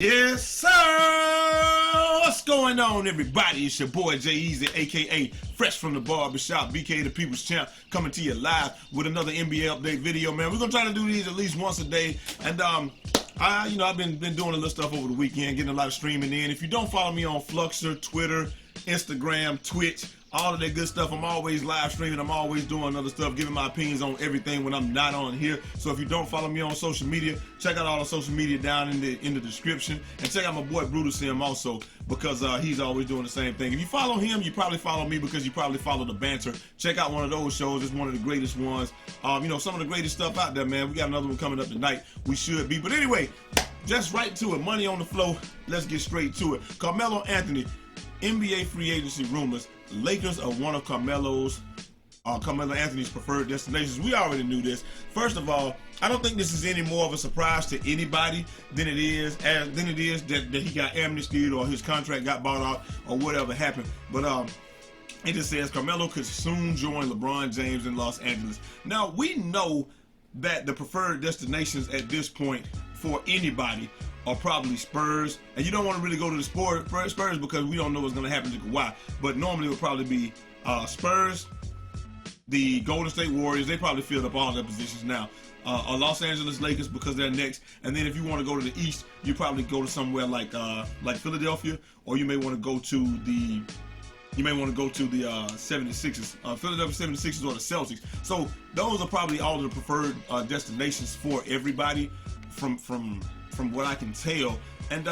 Yes, sir! What's going on, everybody? It's your boy, Eazy, a.k.a. Fresh from the Barbershop, BK the People's Champ, coming to you live with another NBA update video, man. We're going to try to do these at least once a day. And, I've been doing a little stuff over the weekend, getting a lot of streaming in. If you don't follow me on Fluxer, Twitter, Instagram, Twitch, all of that good stuff, I'm always live streaming. I'm always doing other stuff, giving my opinions on everything when I'm not on here. So if you don't follow me on social media, check out all the social media down in the description, and check out my boy BRUTALSIM also, because he's always doing the same thing. If you follow him, you probably follow me because you probably follow the banter. Check out one of those shows. It's one of the greatest ones. Some of the greatest stuff out there, man. We got another one coming up tonight. We should be. But anyway, just right to it. Money on the flow. Let's get straight to it. Carmelo Anthony, NBA free agency rumors. Lakers are one of Carmelo Anthony's preferred destinations. We already knew this. First of all, I don't think this is any more of a surprise to anybody than it is that he got amnestied or his contract got bought out or whatever happened. But it just says Carmelo could soon join LeBron James in Los Angeles. Now, we know that the preferred destinations at this point for anybody are probably Spurs, and you don't want to really go to the Spurs because we don't know what's going to happen to Kawhi. But normally it would probably be Spurs, the Golden State Warriors. They probably filled up all their positions now. Los Angeles Lakers because they're next, and then if you want to go to the East, you probably go to somewhere like Philadelphia, or you may want to go to the 76ers, Philadelphia 76ers or the Celtics. So those are probably all of the preferred destinations for everybody from what I can tell. And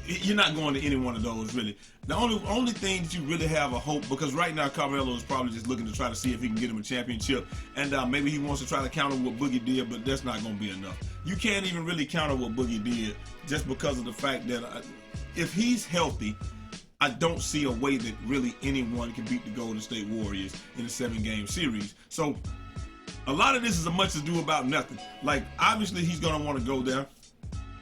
you're not going to any one of those, really. The only thing that you really have a hope, because right now Carmelo is probably just looking to try to see if he can get him a championship, and maybe he wants to try to counter what Boogie did, but that's not going to be enough. You can't even really counter what Boogie did just because of the fact that if he's healthy, I don't see a way that really anyone can beat the Golden State Warriors in a 7-game series. So a lot of this is a much ado about nothing. Like, obviously he's going to want to go there.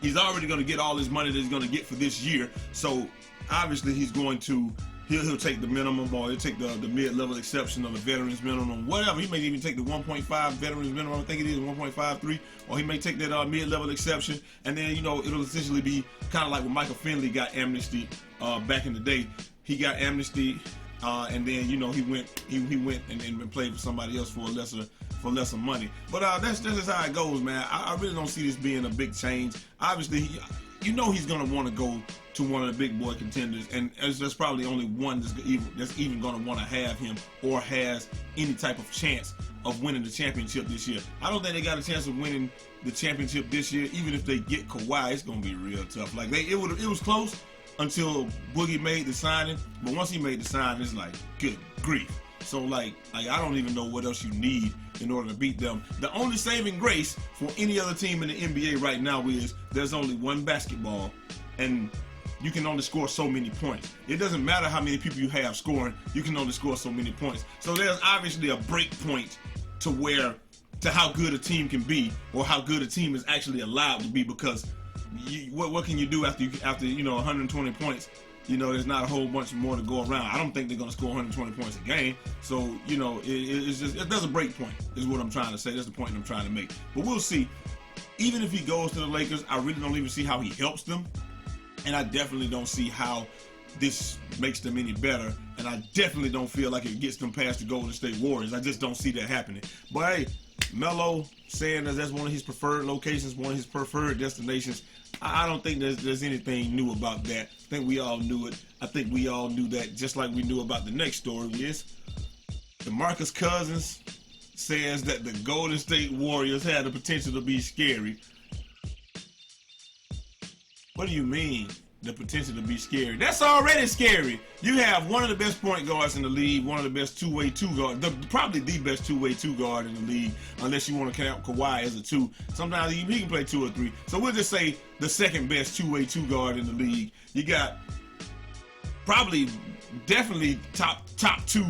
He's already going to get all his money that he's going to get for this year. So obviously he's going to, he'll take the minimum, or he'll take the mid-level exception or the veterans minimum, whatever. He may even take the 1.5 veterans minimum, I think it is 1.53, or he may take that mid-level exception, and then, it'll essentially be kind of like when Michael Finley got amnesty back in the day. He got amnesty, and then, he went and played for somebody else for lesser money. But that's just how it goes, man. I really don't see this being a big change. Obviously, he's going to want to go to one of the big boy contenders, and there's probably only one that's even going to want to have him or has any type of chance of winning the championship this year. I don't think they got a chance of winning the championship this year. Even if they get Kawhi, it's going to be real tough. Like, it was close until Boogie made the signing, but once he made the signing, it's like, good grief. So like I don't even know what else you need in order to beat them. The only saving grace for any other team in the NBA right now is there's only one basketball, and you can only score so many points. It doesn't matter how many people you have scoring, you can only score so many points. So there's obviously a break point to how good a team can be, or how good a team is actually allowed to be, because what can you do after 120 points? There's not a whole bunch more to go around. I don't think they're going to score 120 points a game. So, there's a break point is what I'm trying to say. That's the point I'm trying to make. But we'll see. Even if he goes to the Lakers, I really don't even see how he helps them. And I definitely don't see how this makes them any better. And I definitely don't feel like it gets them past the Golden State Warriors. I just don't see that happening. But hey, Melo saying that that's one of his preferred locations, one of his preferred destinations. I don't think there's anything new about that. I think we all knew it. I think we all knew that, just like we knew about the next story is DeMarcus Cousins says that the Golden State Warriors had the potential to be scary. What do you mean, the potential to be scary? That's already scary. You have one of the best point guards in the league, one of the best two-way two-guard, probably the best two-way two-guard in the league, unless you want to count Kawhi as a two. Sometimes he can play 2 or 3. So we'll just say the second best two-way two-guard in the league. You got definitely top 2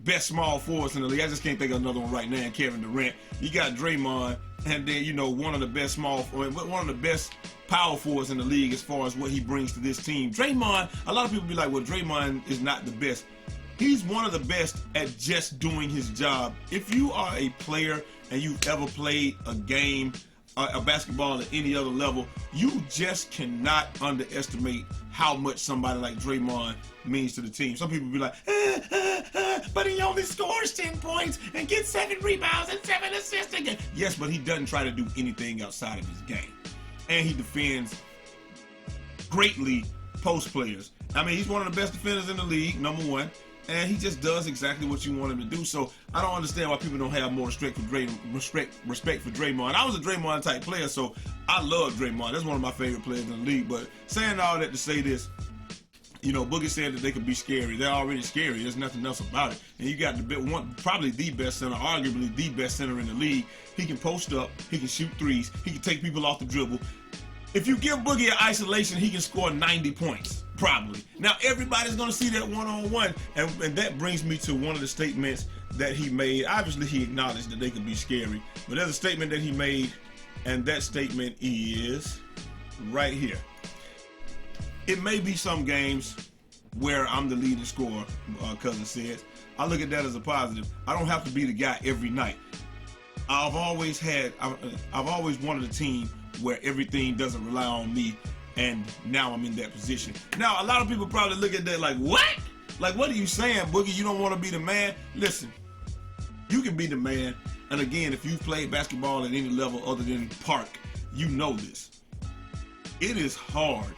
best small forwards in the league. I just can't think of another one right now, Kevin Durant. You got Draymond, and then, one of the best power forwards in the league as far as what he brings to this team. Draymond, a lot of people be like, well, Draymond is not the best. He's one of the best at just doing his job. If you are a player and you've ever played a game a basketball at any other level, you just cannot underestimate how much somebody like Draymond means to the team. Some people be like, but he only scores 10 points and gets 7 rebounds and 7 assists a game. Yes, but he doesn't try to do anything outside of his game. And he defends greatly post players. I mean, he's one of the best defenders in the league, number one. And he just does exactly what you want him to do. So I don't understand why people don't have more respect for Draymond. I was a Draymond type player, so I love Draymond. That's one of my favorite players in the league. But saying all that to say this, you know, Boogie said that they could be scary. They're already scary. There's nothing else about it. And you got probably the best center, arguably the best center in the league. He can post up. He can shoot threes. He can take people off the dribble. If you give Boogie an isolation, he can score 90 points. Probably. Now, everybody's going to see that one-on-one, and that brings me to one of the statements that he made. Obviously, he acknowledged that they could be scary, but there's a statement that he made, and that statement is right here. It may be some games where I'm the leading scorer, Cousin says. I look at that as a positive. I don't have to be the guy every night. I've always wanted a team where everything doesn't rely on me. And now I'm in that position. Now, a lot of people probably look at that like, what? Like, what are you saying, Boogie? You don't want to be the man? Listen, you can be the man. And again, if you've played basketball at any level other than park, you know this. It is hard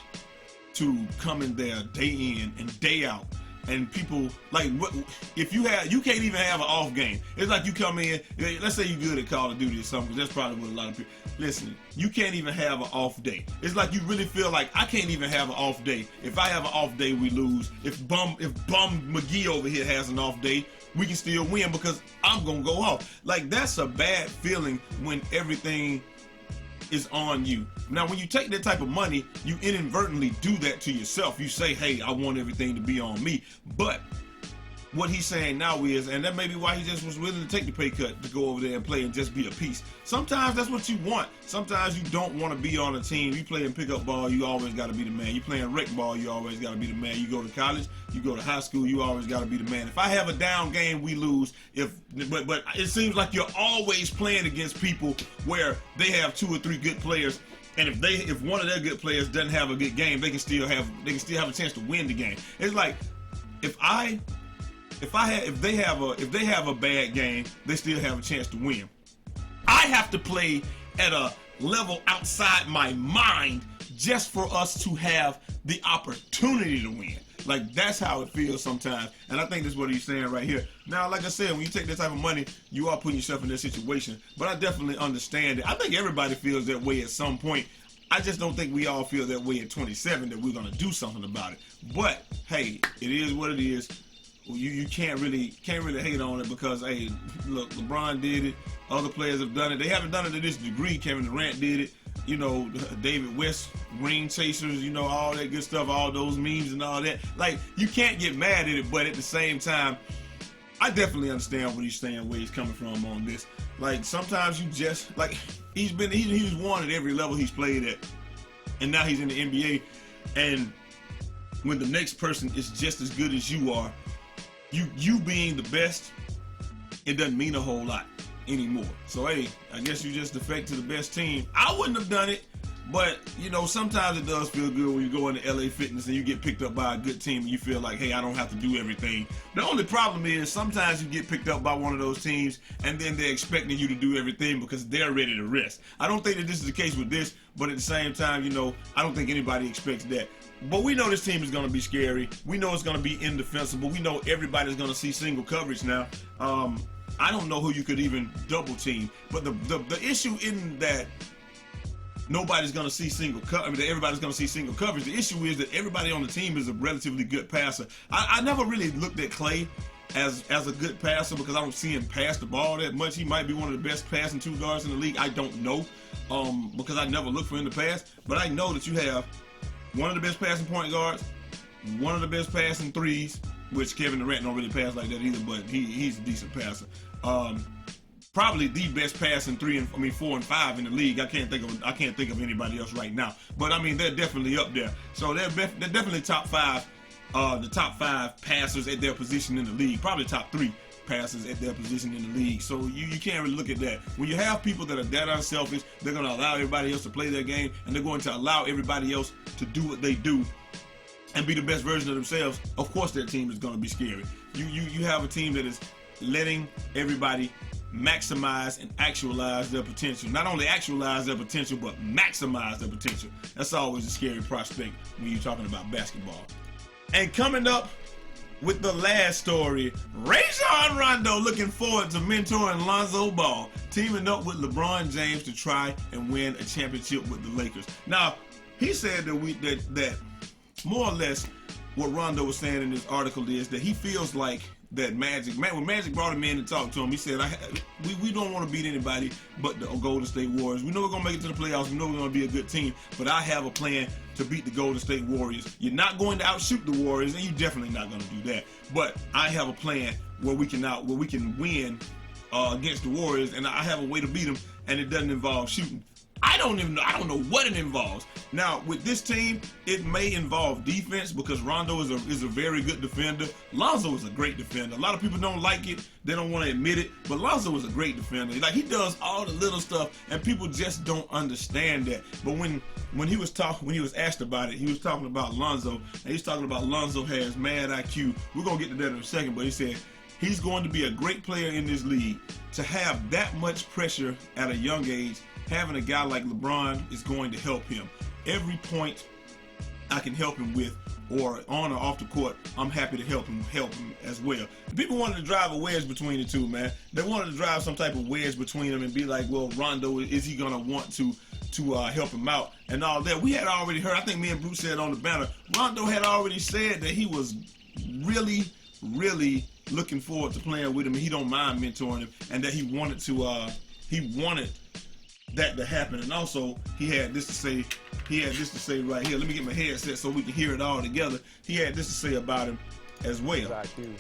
to come in there day in and day out. And people, like, what if you can't even have an off game. It's like you come in, let's say you're good at Call of Duty or something, because that's probably what a lot of people, listen, you can't even have an off day. It's like you really feel like, I can't even have an off day. If I have an off day, we lose. If Bum McGee over here has an off day, we can still win because I'm going to go off. Like, that's a bad feeling when everything is on you. Now, when you take that type of money, you inadvertently do that to yourself. You say, hey, I want everything to be on me. But what he's saying now is, and that may be why he just was willing to take the pay cut to go over there and play and just be a piece. Sometimes that's what you want. Sometimes you don't want to be on a team. You play in pickup ball, you always got to be the man. You play in rec ball, you always got to be the man. You go to college, you go to high school, you always got to be the man. If I have a down game, we lose. But it seems like you're always playing against people where they have 2 or 3 good players. And if one of their good players doesn't have a good game, they can still have a chance to win the game. It's like if they have a bad game, they still have a chance to win. I have to play at a level outside my mind just for us to have the opportunity to win. Like, that's how it feels sometimes. And I think that's what he's saying right here. Now, like I said, when you take that type of money, you are putting yourself in that situation. But I definitely understand it. I think everybody feels that way at some point. I just don't think we all feel that way at 27, that we're going to do something about it. But, hey, it is what it is. You can't really hate on it because, hey, look, LeBron did it. Other players have done it. They haven't done it to this degree. Kevin Durant did it. You know, David West, ring chasers, you know, all that good stuff, all those memes and all that. Like, you can't get mad at it, but at the same time, I definitely understand what he's saying, where he's coming from on this. Like, sometimes you just, like, he was won at every level he's played at, and now he's in the NBA, and when the next person is just as good as you are, you being the best, it doesn't mean a whole lot anymore. So, hey, I guess you just defect to the best team. I wouldn't have done it, but, you know, sometimes it does feel good when you go into LA Fitness and you get picked up by a good team and you feel like, hey, I don't have to do everything. The only problem is sometimes you get picked up by one of those teams and then they're expecting you to do everything because they're ready to rest. I don't think that this is the case with this, but at the same time, you know, I don't think anybody expects that. But we know this team is going to be scary. We know it's going to be indefensible. We know everybody's going to see single coverage now. I don't know who you could even double team. But the issue isn't that nobody's going to see single coverage. I mean, that everybody's going to see single coverage. The issue is that everybody on the team is a relatively good passer. I never really looked at Clay as a good passer because I don't see him pass the ball that much. He might be one of the best passing 2 guards in the league. I don't know because I never looked for him to pass. But I know that you have one of the best passing point guards, one of the best passing threes, which Kevin Durant don't really pass like that either, but he's a decent passer. Probably the best passing 4 and 5 in the league. I can't think of anybody else right now. But I mean, they're definitely up there. So they're definitely top 5, the top 5 passers at their position in the league. Probably top 3 passers at their position in the league. So you can't really look at that. When you have people that are that unselfish, they're going to allow everybody else to play their game, and they're going to allow everybody else to do what they do and be the best version of themselves. Of course their team is going to be scary. You have a team that is letting everybody maximize and actualize their potential. Not only actualize their potential, but maximize their potential. That's always a scary prospect when you're talking about basketball. And coming up with the last story, Rajon Rondo looking forward to mentoring Lonzo Ball, teaming up with LeBron James to try and win a championship with the Lakers. Now, he said that more or less what Rondo was saying in this article is that he feels like that when Magic brought him in and talked to him, he said, we don't want to beat anybody but the Golden State Warriors. We know we're going to make it to the playoffs. We know we're going to be a good team, but I have a plan to beat the Golden State Warriors. You're not going to outshoot the Warriors, and you're definitely not going to do that. But I have a plan where we can win against the Warriors, and I have a way to beat them, and it doesn't involve shooting. I don't know what it involves. Now, with this team, it may involve defense because Rondo is a very good defender. Lonzo is a great defender. A lot of people don't like it. They don't want to admit it, but Lonzo is a great defender. Like, he does all the little stuff, and people just don't understand that. But when he was asked about it, he was talking about Lonzo, and he's talking about Lonzo has mad IQ. We're going to get to that in a second, but he said he's going to be a great player in this league. To have that much pressure at a young age, having a guy like LeBron is going to help him. Every point I can help him with, or on or off the court, I'm happy to help him as well. People wanted to drive a wedge between the two, man. They wanted to drive some type of wedge between them and be like, well, Rondo, is he going to want to help him out and all that? We had already heard, I think me and Bruce said on the banner, Rondo had already said that he was really, really looking forward to playing with him, and he don't mind mentoring him, and that he wanted that to happen. And also, he had this to say right here. Let me get my headset so we can hear it all together. He had this to say about him as well. His IQ,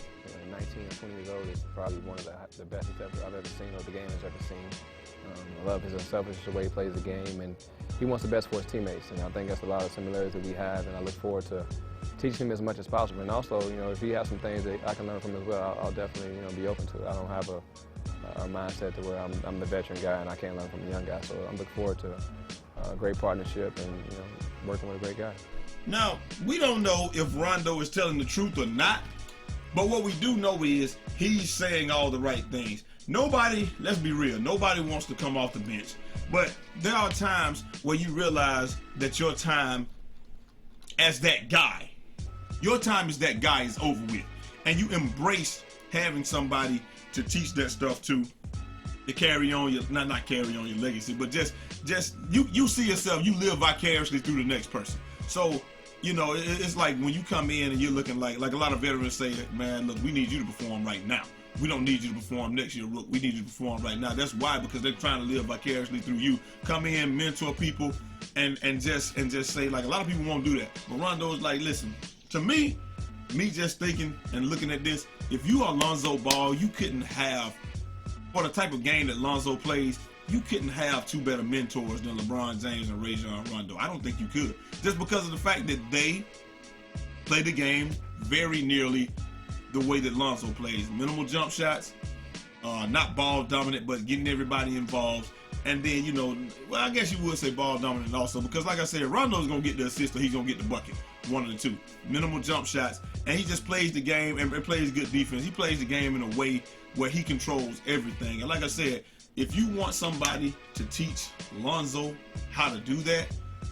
19 or 20 years old, is probably one of the best I've ever seen, or the game has ever seen. I love his unselfish, the way he plays the game, and he wants the best for his teammates. And I think that's a lot of similarities that we have, and I look forward to teaching him as much as possible. And also, if he has some things that I can learn from as well, I'll definitely, be open to it. I don't have a mindset to where I'm the veteran guy and I can't learn from the young guy. So I'm looking forward to a great partnership and working with a great guy. Now, we don't know if Rondo is telling the truth or not, but what we do know is he's saying all the right things. Nobody, let's be real, nobody wants to come off the bench, but there are times where you realize that your time as that guy, your time as that guy is over with, and you embrace having somebody to teach that stuff to carry on your, not carry on your legacy, but just you see yourself, you live vicariously through the next person. So, it's like when you come in and you're looking like a lot of veterans say, man, look, we need you to perform right now. We don't need you to perform next year, Rook. We need you to perform right now. That's why, because they're trying to live vicariously through you. Come in, mentor people, and just say, like, a lot of people won't do that. But Rondo's like, listen, to me just thinking and looking at this, if you are Lonzo Ball, you couldn't have, for the type of game that Lonzo plays, you couldn't have two better mentors than LeBron James and Rajon Rondo. I don't think you could. Just because of the fact that they play the game very nearly the way that Lonzo plays. Minimal jump shots, not ball dominant, but getting everybody involved. And then, I guess you would say ball dominant also, because like I said, Rondo's going to get the assist or he's going to get the bucket. One of the two. Minimal jump shots. And he just plays the game and plays good defense. He plays the game in a way where he controls everything. And like I said, if you want somebody to teach Lonzo how to do that,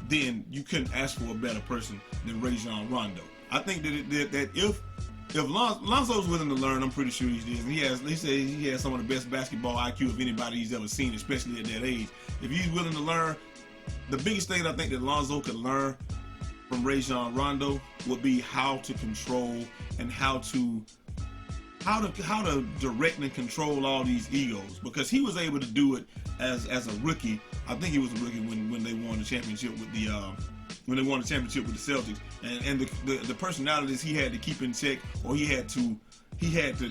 then you couldn't ask for a better person than Rajon Rondo. I think that if Lonzo's willing to learn, I'm pretty sure he is. He said he has some of the best basketball IQ of anybody he's ever seen, especially at that age. If he's willing to learn, the biggest thing I think that Lonzo could learn from Rajon Rondo would be how to control and how to direct and control all these egos, because he was able to do it as a rookie. I think he was a rookie when they won the championship with the Celtics, and the personalities he had to keep in check, or he had to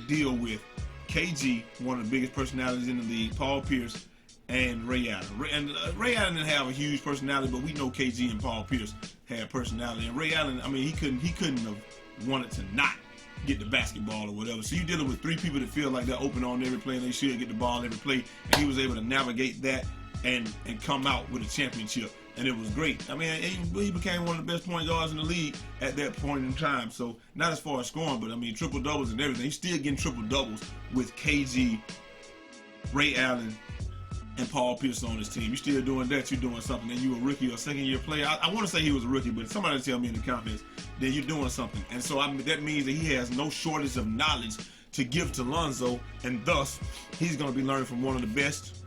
deal with KG, one of the biggest personalities in the league, Paul Pierce, and Ray Allen. Ray Allen didn't have a huge personality, but we know KG and Paul Pierce had personality. And Ray Allen, I mean, he couldn't have wanted to not get the basketball or whatever. So you're dealing with 3 people that feel like they're open on every play and they should get the ball every play. And he was able to navigate that and come out with a championship. And it was great. I mean, he became one of the best point guards in the league at that point in time. So not as far as scoring, but I mean, triple doubles and everything. He's still getting triple doubles with KG, Ray Allen, and Paul Pierce on his team. You're still doing that, you're doing something. And you a rookie or second-year player. I want to say he was a rookie, but somebody tell me in the comments that you're doing something. And so that means that he has no shortage of knowledge to give to Lonzo, and thus he's going to be learning from one of the best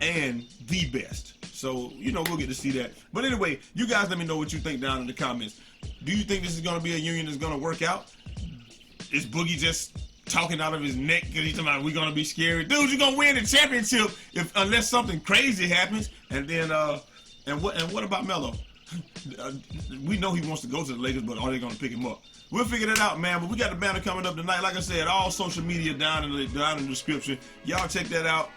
and the best. So, you know, we'll get to see that. But anyway, you guys let me know what you think down in the comments. Do you think this is going to be a union that's going to work out? Is Boogie just talking out of his neck because he's talking about we're going to be scary? Dude, you're going to win the championship unless something crazy happens. And then, and what about Melo? We know he wants to go to the Lakers, but are they going to pick him up? We'll figure that out, man. But we got the banner coming up tonight. Like I said, all social media down in the description. Y'all check that out.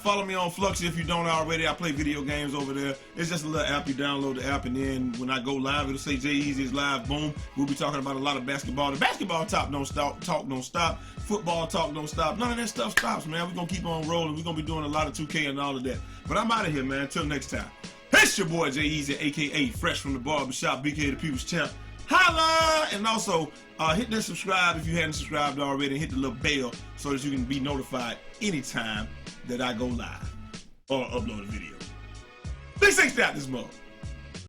Follow me on Fluxy if you don't already. I play video games over there. It's just a little app. You download the app, and then when I go live, it'll say Eazy is live. Boom. We'll be talking about a lot of basketball. The basketball talk don't stop. Football talk don't stop. None of that stuff stops, man. We're going to keep on rolling. We're going to be doing a lot of 2K and all of that. But I'm out of here, man. Until next time. It's your boy Eazy, a.k.a. Fresh from the Barbershop, BK the People's Champ. Holla! And also, hit that subscribe if you hadn't subscribed already, and hit the little bell so that you can be notified anytime that I go live or upload a video. Big 6 out this month.